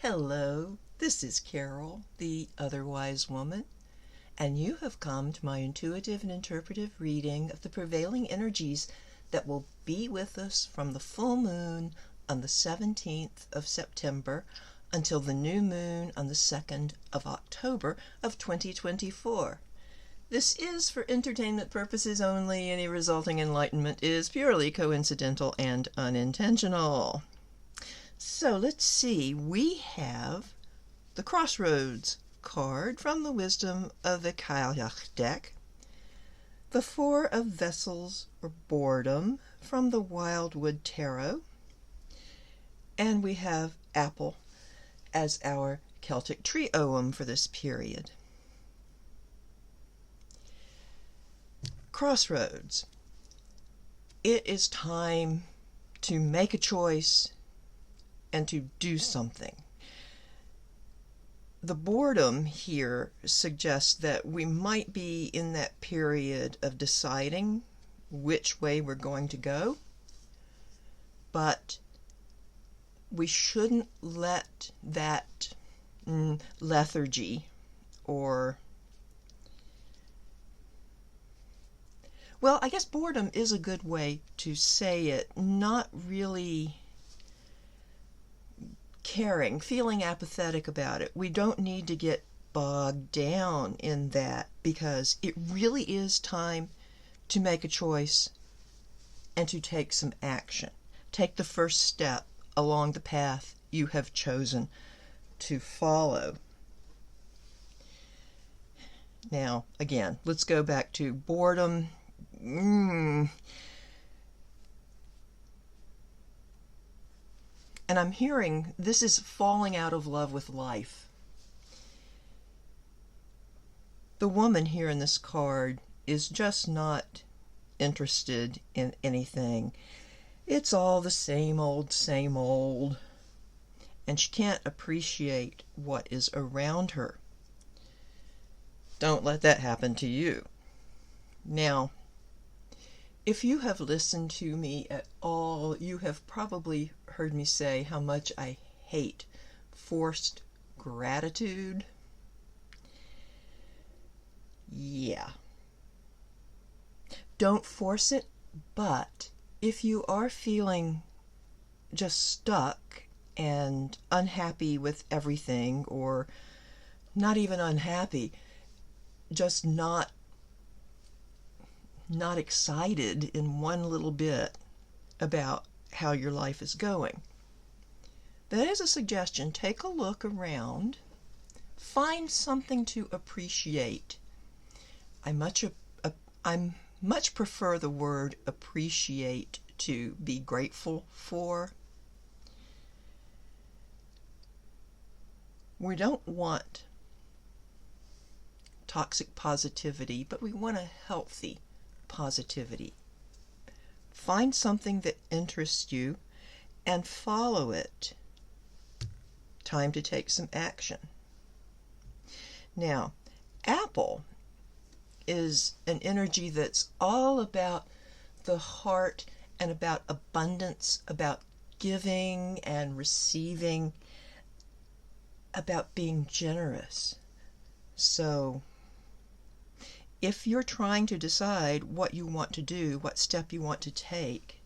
Hello, this is Carol, the Otherwise Woman, and you have come to my intuitive and interpretive reading of the prevailing energies that will be with us from the full moon on the 17th of September until the new moon on the 2nd of October of 2024. This is for entertainment purposes only. Any resulting enlightenment is purely coincidental and unintentional. So let's see, we have the Crossroads card from the Wisdom of the Cailleach deck, the Four of Vessels or Boredom from the Wildwood Tarot, and we have Apple as our Celtic tree ogham for this period. Crossroads. It is time to make a choice and to do something. The boredom here suggests that we might be in that period of deciding which way we're going to go, but we shouldn't let that lethargy or, well, I guess boredom is a good way to say it, not really caring, feeling apathetic about it. We don't need to get bogged down in that because it really is time to make a choice and to take some action. Take the first step along the path you have chosen to follow. Now, again, let's go back to boredom. And I'm hearing this is falling out of love with life. The woman here in this card is just not interested in anything. It's all the same old, and she can't appreciate what is around her. Don't let that happen to you. Now, if you have listened to me at all, you have probably heard me say how much I hate forced gratitude. Yeah. Don't force it, but if you are feeling just stuck and unhappy with everything, or not even unhappy, just not excited in one little bit about how your life is going, that is a suggestion. Take a look around. Find something to appreciate. I much prefer the word appreciate to be grateful for. We don't want toxic positivity, but we want a healthy positivity. Find something that interests you and follow it. Time to take some action. Now, Apple is an energy that's all about the heart and about abundance, about giving and receiving, about being generous. So, if you're trying to decide what you want to do, what step you want to take,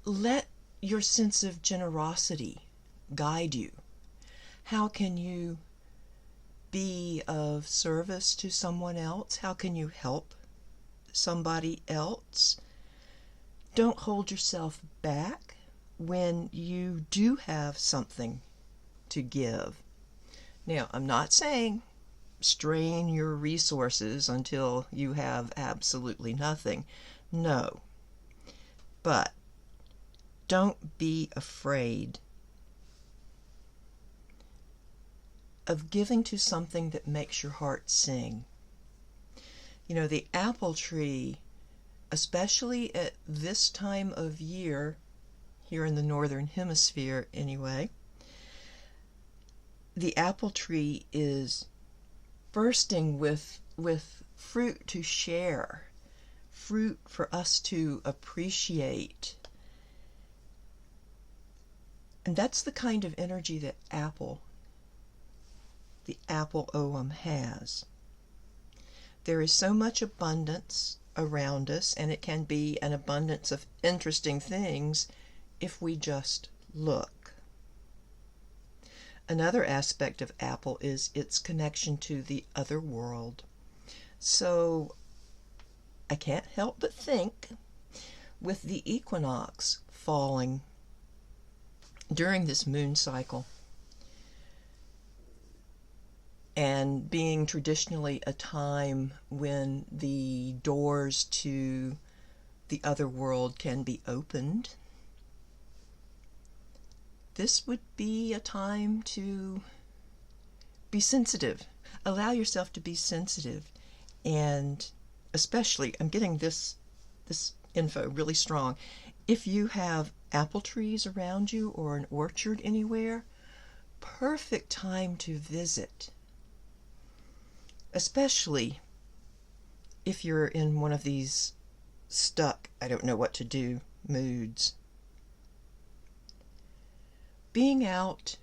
let your sense of generosity guide you. How can you be of service to someone else? How can you help somebody else? Don't hold yourself back when you do have something to give. Now, I'm not saying strain your resources until you have absolutely nothing. No. But don't be afraid of giving to something that makes your heart sing. You know, the apple tree, especially at this time of year, here in the northern hemisphere anyway, the apple tree is bursting with fruit to share, fruit for us to appreciate. And that's the kind of energy that the apple ogham has. There is so much abundance around us, and it can be an abundance of interesting things if we just look. Another aspect of apple is its connection to the other world. So I can't help but think, with the equinox falling during this moon cycle, and being traditionally a time when the doors to the other world can be opened, this would be a time to be sensitive. Allow yourself to be sensitive. And especially, I'm getting this info really strong. If you have apple trees around you or an orchard anywhere, perfect time to visit. Especially if you're in one of these stuck, I don't know what to do moods. Being out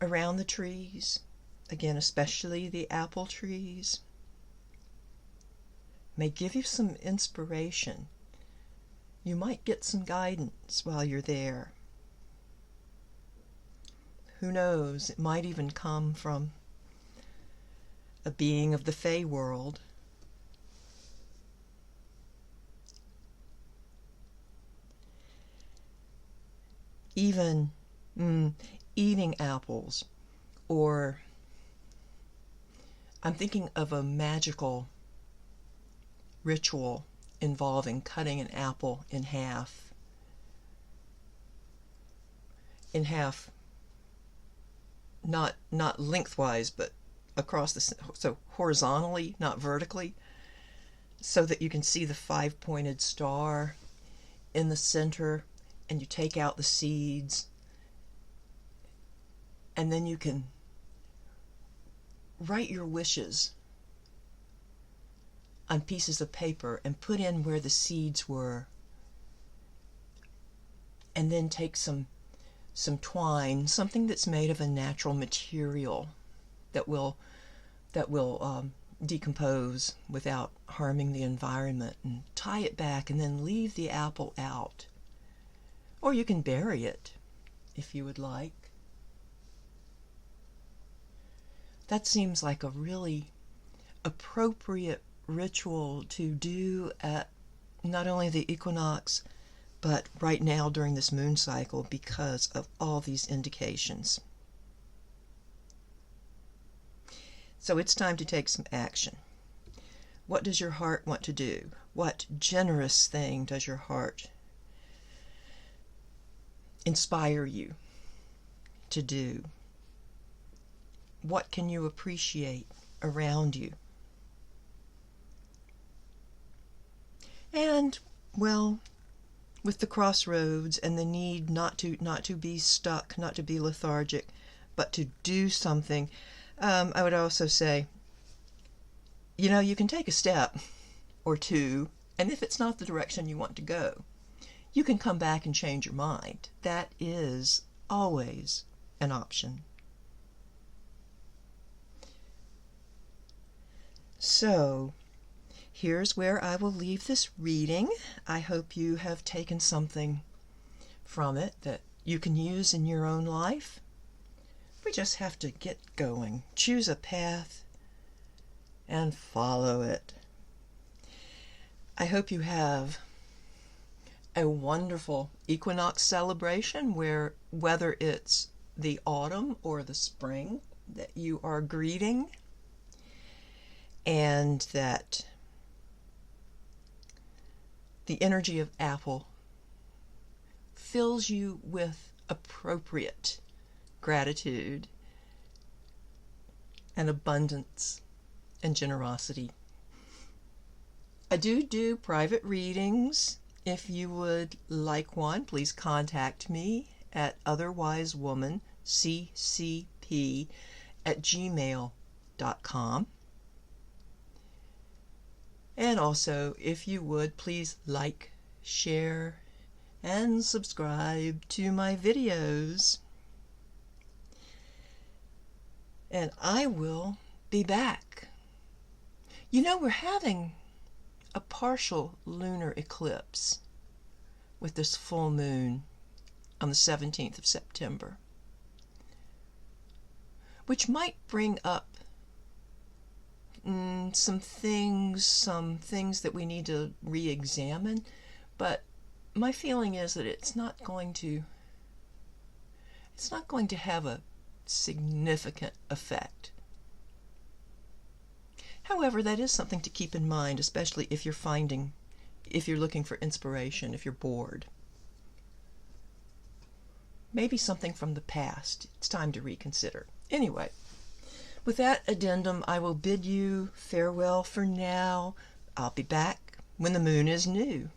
around the trees, again, especially the apple trees, may give you some inspiration. You might get some guidance while you're there. Who knows, it might even come from a being of the Fey world. Even eating apples, or I'm thinking of a magical ritual involving cutting an apple in half, not lengthwise, but across so horizontally, not vertically, so that you can see the 5-pointed star in the center, and you take out the seeds, and then you can write your wishes on pieces of paper and put in where the seeds were, and then take some twine, something that's made of a natural material that will decompose without harming the environment, and tie it back and then leave the apple out. Or you can bury it if you would like. That seems like a really appropriate ritual to do at not only the equinox, but right now during this moon cycle, because of all these indications. So it's time to take some action. What does your heart want to do? What generous thing does your heart inspire you to do? What can you appreciate around you? And, well, with the crossroads and the need not to be stuck, not to be lethargic, but to do something, I would also say, you can take a step or two, and if it's not the direction you want to go, you can come back and change your mind. That is always an option. So, here's where I will leave this reading. I hope you have taken something from it that you can use in your own life. We just have to get going, choose a path, and follow it. I hope you have a wonderful equinox celebration, where whether it's the autumn or the spring that you are greeting, and that the energy of apple fills you with appropriate gratitude and abundance and generosity. I do private readings. If you would like one, please contact me at otherwisewomanccp@gmail.com. And also, if you would, please like, share, and subscribe to my videos. And I will be back. You know, we're having a partial lunar eclipse with this full moon on the 17th of September, which might bring up some things that we need to re-examine, but my feeling is that it's not going to have a significant effect. However, that is something to keep in mind, especially if you're looking for inspiration, if you're bored. Maybe something from the past. It's time to reconsider. Anyway, with that addendum, I will bid you farewell for now. I'll be back when the moon is new.